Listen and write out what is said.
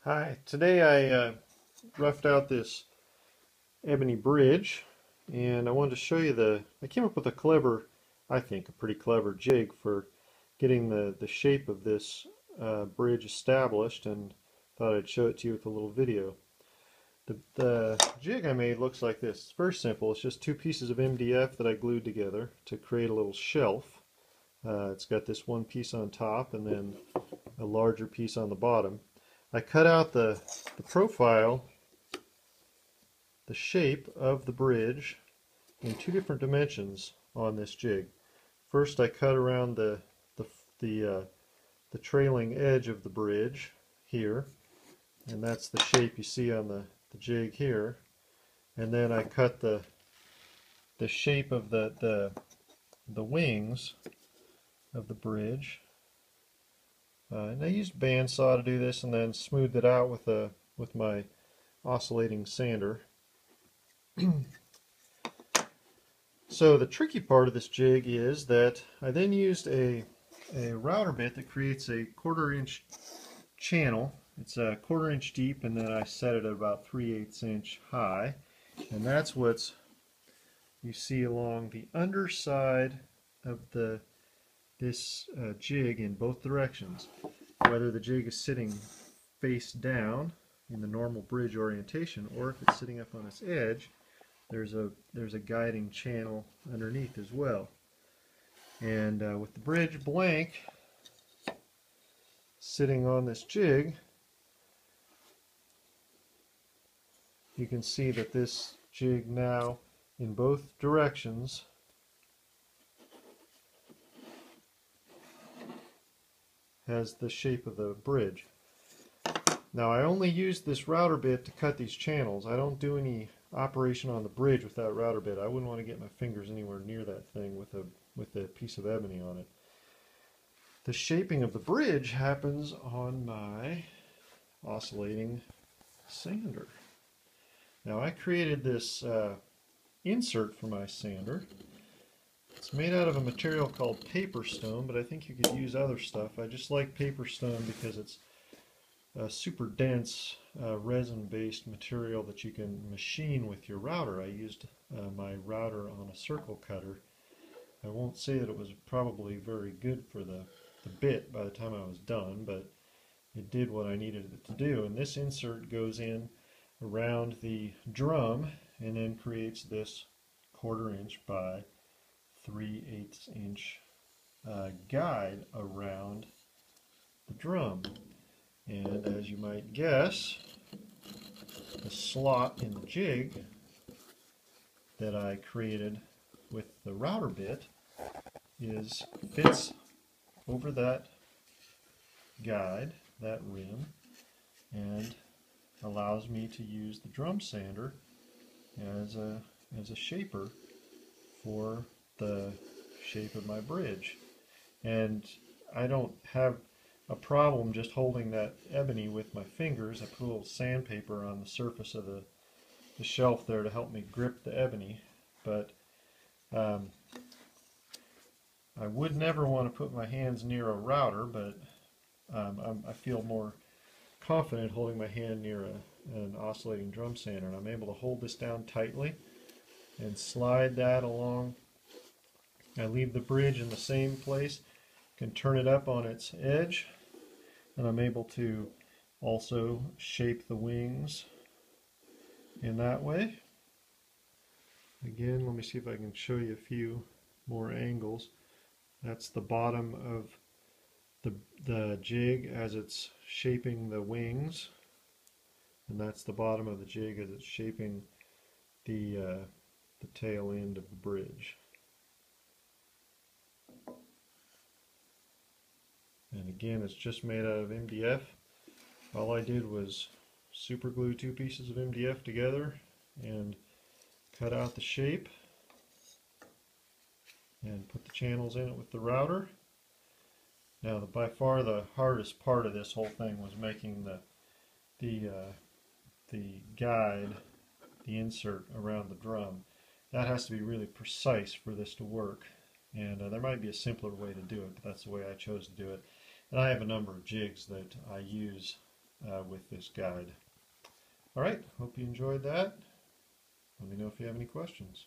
Hi, today I roughed out this ebony bridge and I wanted to show you I came up with a clever, I think a pretty clever jig for getting the shape of this bridge established, and thought I'd show it to you with a little video. The jig I made looks like this. It's very simple. It's just two pieces of MDF that I glued together to create a little shelf. It's got this one piece on top and then a larger piece on the bottom. I cut out the profile, the shape of the bridge in two different dimensions on this jig. First I cut around the trailing edge of the bridge here, and that's the shape you see on the jig here. And then I cut the shape of the wings of the bridge. And I used bandsaw to do this, and then smoothed it out with my oscillating sander. So the tricky part of this jig is that I then used a router bit that creates a 1/4 inch channel. It's a 1/4 inch deep, and then I set it at about 3/8 inch high, and that's what you see along the underside of this jig in both directions. Whether the jig is sitting face down in the normal bridge orientation, or if it's sitting up on its edge, there's a guiding channel underneath as well. And with the bridge blank sitting on this jig, you can see that this jig now in both directions has the shape of the bridge. Now I only used this router bit to cut these channels. I don't do any operation on the bridge with that router bit. I wouldn't want to get my fingers anywhere near that thing with a piece of ebony on it. The shaping of the bridge happens on my oscillating sander. Now I created this insert for my sander. It's made out of a material called paper stone, but I think you could use other stuff. I just like paper stone because it's a super dense resin-based material that you can machine with your router. I used my router on a circle cutter. I won't say that it was probably very good for the bit by the time I was done, but it did what I needed it to do. And this insert goes in around the drum and then creates this 1/4 inch by 3/8 inch guide around the drum. And as you might guess, the slot in the jig that I created with the router bit fits over that guide, that rim, and allows me to use the drum sander as a shaper for the shape of my bridge. And I don't have a problem just holding that ebony with my fingers. I put a little sandpaper on the surface of the shelf there to help me grip the ebony, but I would never want to put my hands near a router, but I feel more confident holding my hand near an oscillating drum sander, and I'm able to hold this down tightly and slide that along. I leave the bridge in the same place, can turn it up on its edge, and I'm able to also shape the wings in that way. Again, let me see if I can show you a few more angles. That's the bottom of the jig as it's shaping the wings, and that's the bottom of the jig as it's shaping the tail end of the bridge. And again, it's just made out of MDF. All I did was super glue two pieces of MDF together and cut out the shape and put the channels in it with the router. Now, by far the hardest part of this whole thing was making the guide, the insert around the drum. That has to be really precise for this to work, and there might be a simpler way to do it, but that's the way I chose to do it. And I have a number of jigs that I use with this guide. All right, hope you enjoyed that. Let me know if you have any questions.